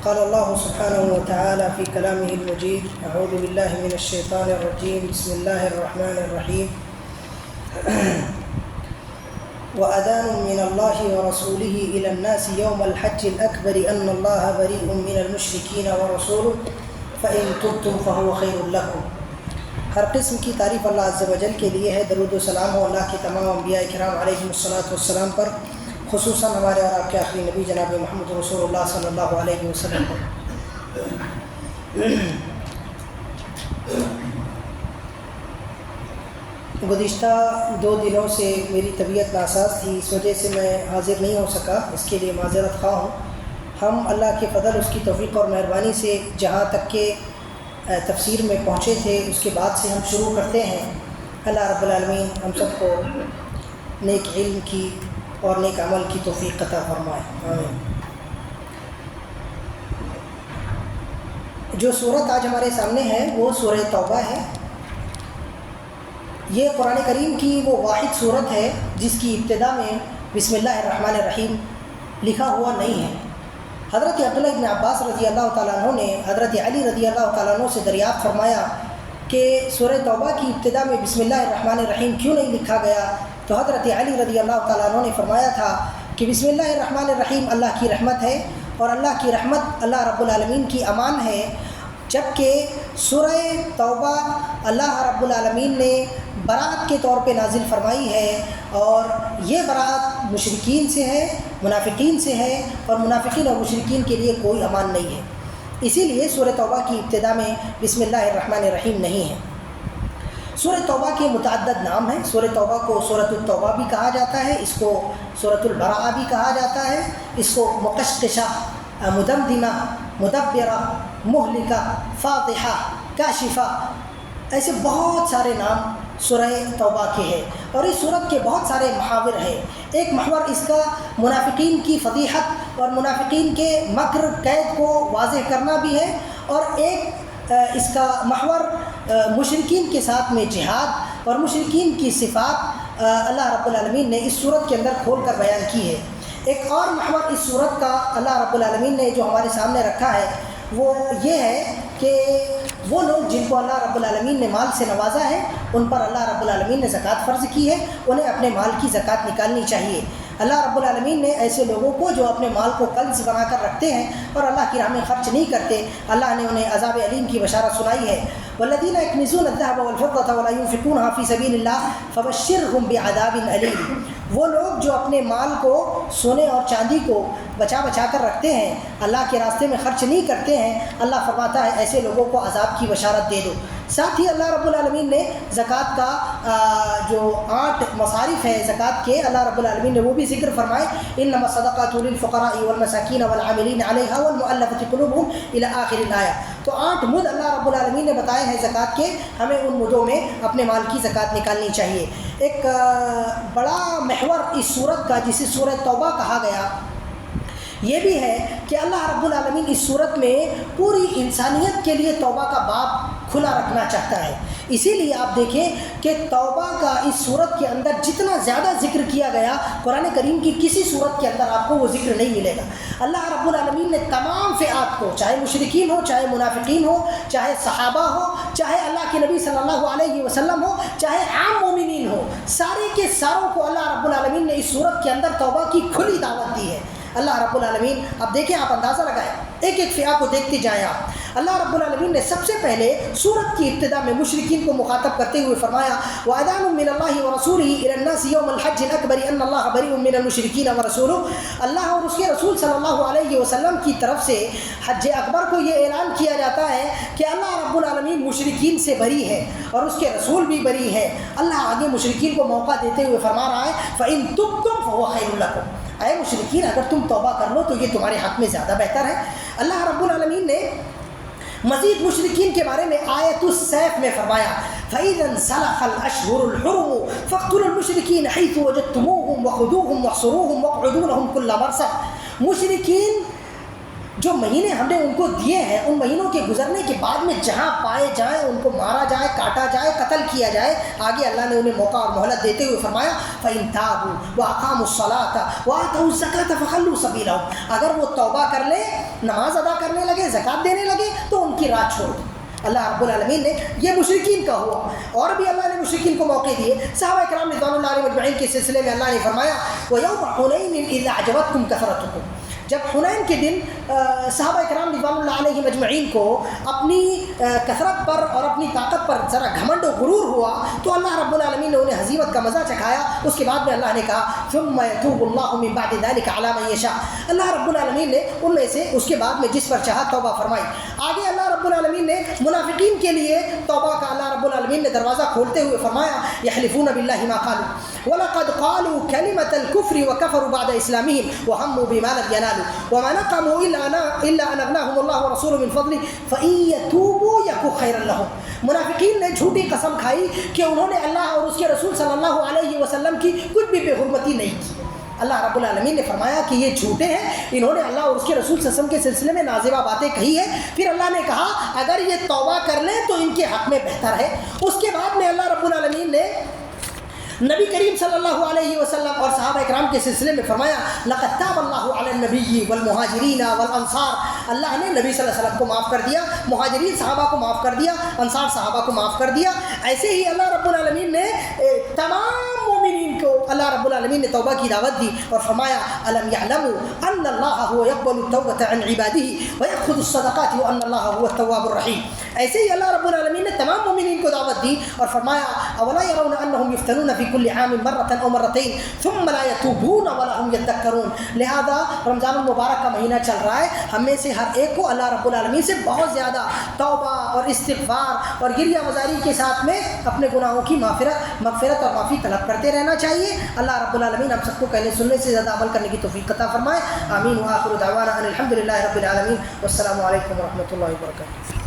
قال الله سبحانه وتعالى في كلامه المجيد: أعوذ بالله من الشيطان الرجيم، بسم الله الرحمن الرحيم. وأذان من الله ورسوله إلى الناس يوم الحج الأكبر أن الله بريء من المشركين ورسوله فإن تبتم فهو خير لكم. ہر قسم کی تعریف اللہ عز و جل کے لیے ہے. درود و سلام ہو اللہ کے تمام انبیاء کرام علیہم الصلاۃ والسلام پر، خصوصاً ہمارے اور آپ کے آخری نبی جناب محمد رسول اللہ صلی اللہ علیہ وسلم پر. گزشتہ 2 دنوں سے میری طبیعت ناساز تھی، اس وجہ سے میں حاضر نہیں ہو سکا، اس کے لیے معذرت خواہ ہوں. ہم اللہ کے فضل، اس کی توفیق اور مہربانی سے جہاں تک کہ تفسیر میں پہنچے تھے اس کے بعد سے ہم شروع کرتے ہیں. اللہ رب العالمین ہم سب کو نیک علم کی اور نیک عمل کی توفیق عطا فرمائے، آمین. جو صورت آج ہمارے سامنے ہے وہ سورہ توبہ ہے. یہ قرآن کریم کی وہ واحد صورت ہے جس کی ابتدا میں بسم اللہ الرحمن الرحیم لکھا ہوا نہیں ہے. حضرت عبداللہ ابن عباس رضی اللہ تعالیٰ عنہ نے حضرت علی رضی اللہ تعالیٰ عنہ سے دریافت فرمایا کہ سورہ توبہ کی ابتدا میں بسم اللہ الرحمن الرحیم کیوں نہیں لکھا گیا؟ تو حضرت علی رضی اللہ تعالیٰ عنہ نے فرمایا تھا کہ بسم اللہ الرحمن الرحیم اللہ کی رحمت ہے، اور اللہ کی رحمت اللہ رب العالمین کی امان ہے. جبکہ سورہ توبہ اللہ رب العالمین نے برات کے طور پہ نازل فرمائی ہے، اور یہ برات مشرکین سے ہے، منافقین سے ہے، اور منافقین اور مشرکین کے لیے کوئی امان نہیں ہے. اسی لیے سورہ توبہ کی ابتدا میں بسم اللہ الرحمن الرحیم نہیں ہے. سورہ توبہ کے متعدد نام ہیں. سورہ توبہ کو سورۃ التوبہ بھی کہا جاتا ہے، اس کو سورۃ البراءہ بھی کہا جاتا ہے، اس کو مقشقشہ، مدمدمہ، مدبرہ، مہلکہ، فاضحہ، کاشفہ، ایسے بہت سارے نام سورہ توبہ کے ہیں. اور اس سورت کے بہت سارے محاور ہیں. ایک محور اس کا منافقین کی فضیحت اور منافقین کے مکر قید کو واضح کرنا بھی ہے، اور ایک اس کا محور مشرکین کے ساتھ میں جہاد اور مشرکین کی صفات اللہ رب العالمین نے اس سورت کے اندر کھول کر بیان کی ہے. ایک اور محور اس سورت کا اللہ رب العالمین نے جو ہمارے سامنے رکھا ہے وہ یہ ہے کہ وہ لوگ جن کو اللہ رب العالمین نے مال سے نوازا ہے ان پر اللہ رب العالمین نے زکوٰۃ فرض کی ہے، انہیں اپنے مال کی زکوٰۃ نکالنی چاہیے. اللہ رب العالمین نے ایسے لوگوں کو جو اپنے مال کو کنز بنا کر رکھتے ہیں اور اللہ کی راہ میں خرچ نہیں کرتے، اللہ نے انہیں عذاب علیم کی بشارت سنائی ہے. والذین یکنزون الذهب والفضة ولا ينفقونها في سبيل الله فبشرهم بعذاب أليم. وہ لوگ جو اپنے مال کو، سونے اور چاندی کو بچا کر رکھتے ہیں، اللہ کے راستے میں خرچ نہیں کرتے ہیں، اللہ فرماتا ہے ایسے لوگوں کو عذاب کی بشارت دے دو. ساتھ ہی اللہ رب العالمین نے زکوٰۃ کا جو 8 مصارف ہے زکوٰۃ کے، اللہ رب العالمین نے وہ بھی ذکر فرمائے. انما الصدقات للفقراء والمساکین والعاملین علیہا والمؤلفۃ قلوبہم الی آخر الآیہ. تو 8 مد اللہ رب العالمین نے بتائے ہیں زکوٰۃ کے، ہمیں ان مدوں میں اپنے مال کی زکوٰۃ نکالنی چاہیے. ایک بڑا محور اس سورت کا جسے سورہ توبہ کہا گیا یہ بھی ہے کہ اللہ رب العالمین اس صورت میں پوری انسانیت کے لیے توبہ کا باب کھلا رکھنا چاہتا ہے. اسی لیے آپ دیکھیں کہ توبہ کا اس صورت کے اندر جتنا زیادہ ذکر کیا گیا قرآن کریم کی کسی صورت کے اندر آپ کو وہ ذکر نہیں ملے گا. اللہ رب العالمین نے تمام فئات کو، چاہے مشرکین ہو، چاہے منافقین ہو، چاہے صحابہ ہو، چاہے اللہ کے نبی صلی اللہ علیہ وسلم ہو، چاہے عام مومنین ہو، سارے کے ساروں کو اللہ رب العالمین نے اس صورت کے اندر توبہ کی کھلی دعوت دی ہے. اللہ رب العالمین، اب دیکھیں، آپ اندازہ لگائیں، ایک ایک فئہ کو دیکھتے جائیں آپ. اللہ رب العالمین نے سب سے پہلے سورت کی ابتدا میں مشرکین کو مخاطب کرتے ہوئے فرمایا وَأَذَانٌ مِّنَ اللَّهِ وَرَسُولِهِ إِلَى النَّاسِ يَوْمَ الْحَجِّ الْأَكْبَرِ أَنَّ اللَّهَ بَرِيءٌ مِّنَ الْمُشْرِكِينَ وَرَسُولُهُ. اللہ اور اس کے رسول صلی اللہ علیہ وسلم کی طرف سے حج اکبر کو یہ اعلان کیا جاتا ہے کہ اللہ رب العالمین مشرکین سے بری ہے اور اس کے رسول بھی بری ہے. اللہ آگے مشرکین کو موقع دیتے ہوئے فرما رہا ہے فَإِن تُبْتُمْ فَهُوَ خَيْرٌ لَكُمْ. اے مشرکین، اگر تم توبہ کر لو تو یہ تمہارے حق میں زیادہ بہتر ہے. اللہ رب العالمین نے مزید مشرکین کے بارے میں آیت السیف میں فرمایا فَإِذَا انْسَلَخَ الْأَشْهُرُ الْحُرُمُ فَاقْتُلُوا الْمُشْرِكِينَ حَيْثُ وَجَدتُّمُوهُمْ وَخُذُوهُمْ وَاحْصُرُوهُمْ وَاقْعُدُوا لَهُمْ كُلَّ مَرْصَدٍ. مشرکین جو مہینے ہم نے ان کو دیے ہیں ان مہینوں کے گزرنے کے بعد میں جہاں پائے جائیں ان کو مارا جائے، کاٹا جائے، قتل کیا جائے۔ آگے اللہ نے انہیں موقع اور مہلت دیتے ہوئے فرمایا فَإِن تَابُوا وَأَقَامُوا الصَّلَاةَ وَآتَوُا الزَّكَاةَ فَخَلُّوا سَبِيلَهُمْ، اگر وہ توبہ کر لیں، نماز ادا کرنے لگے، زکوٰۃ دینے لگے تو ان کی راہ چھوڑ دو۔ اللہ رب العالمین نے یہ مشرکین کا ہوا، اور بھی اللہ نے مشرکین کو موقع دیے۔ صحابہ کرام رضوان اللہ علیہم اجمعین کے سلسلے میں اللہ نے فرمایا وَيَوْمَ حُنَيْنٍ إِذْ أَعْجَبَتْكُمْ كَثْرَتُكُمْ، جب حنین کے دن صحابہ کرام رضوان اللہ علیہم اجمعین کو اپنی کثرت پر اور اپنی طاقت پر ذرا گھمنڈ و غرور ہوا تو اللہ رب العالمین نے انہیں ہزیمت کا مزہ چکھایا۔ اس کے بعد میں اللہ نے کہا ثم يتوب اللہ من بعد ذلك على من يشاء، اللہ رب العالمین نے ان میں سے اس کے بعد میں جس پر چاہا توبہ فرمائی۔ آگے اللہ رب العالمین نے منافقین کے لیے توبہ کا اللہ رب العالمین نے دروازہ کھولتے ہوئے فرمایا یحلفون باللہ ما قالوا وَلَقَدْ قَالُوا كَلِمَةَ الْكُفْرِ وَكَفَرُوا بَعْدَ إِسْلَامِهِمْ وَهَمُّوا بِمَا لَمْ يَنَالُوا وَمَا نَقَمُوا إِلَّا أَنْ أَغْنَاهُمُ اللَّهُ وَرَسُولُهُ مِنْ فَضْلِهِ فَإِنْ يَتُوبُوا يَكُ خَيْرًا لَهُمْ۔ منافقین نے جھوٹی قسم کھائی کہ انہوں نے اللہ اور اس کے رسول صلی اللہ علیہ وسلم کی کچھ بھی بے حرمتی نہیں کی۔ اللہ رب العالمین نے فرمایا کہ یہ جھوٹے ہیں، انہوں نے اللہ اور اس کے رسول صلی اللہ علیہ وسلم کے سلسلے میں نازیبہ باتیں کہی ہے۔ پھر اللہ نے کہا اگر یہ توبہ کر لیں تو ان کے حق میں بہتر ہے۔ اس کے بعد میں اللہ رب العالمین نے نبی کریم صلی اللہ علیہ وسلم اور صحابہ اکرام کے سلسلے میں فرمایا لقد تاب اللہ علی النبی والمہاجرین والانصار، اللہ نے نبی صلی اللہ علیہ وسلم کو معاف کر دیا، مہاجرین صحابہ کو معاف کر دیا، انصار صحابہ کو معاف کر دیا۔ ایسے ہی اللہ رب العالمین نے تمام مومنین کو اللہ رب العالمین نے توبہ کی دعوت دی اور فرمایا الم یعلموا ان اللہ هو يقبل التوبة عن عباده ويأخذ الصدقات وان اللہ هو التواب الرحیم۔ ایسے ہی اللہ رب العالمین نے تمام مومنین کو دعوت دی اور فرمایا اولا يرون انهم يفتنون في كل عام مرة او مرتين ثم لا يتوبون ولا هم يذكرون۔ لہذا رمضان المبارک کا مہینہ چل رہا ہے، ہم میں سے ہر ایک کو اللہ رب العالمین سے بہت زیادہ توبہ اور استغفار اور گریہ مزاری کے ساتھ میں اپنے گناہوں کی مغفرت اور معافی طلب کرتے رہنا چاہیے۔ اللہ رب العالمین ہم سب کو کہنے سننے سے زیادہ عمل کرنے کی توفیق عطا فرمائے۔ آمین۔ وآخر دعوانا ان الحمد للہ رب العالمین، والسلام علیکم ورحمۃ اللہ وبرکاتہ۔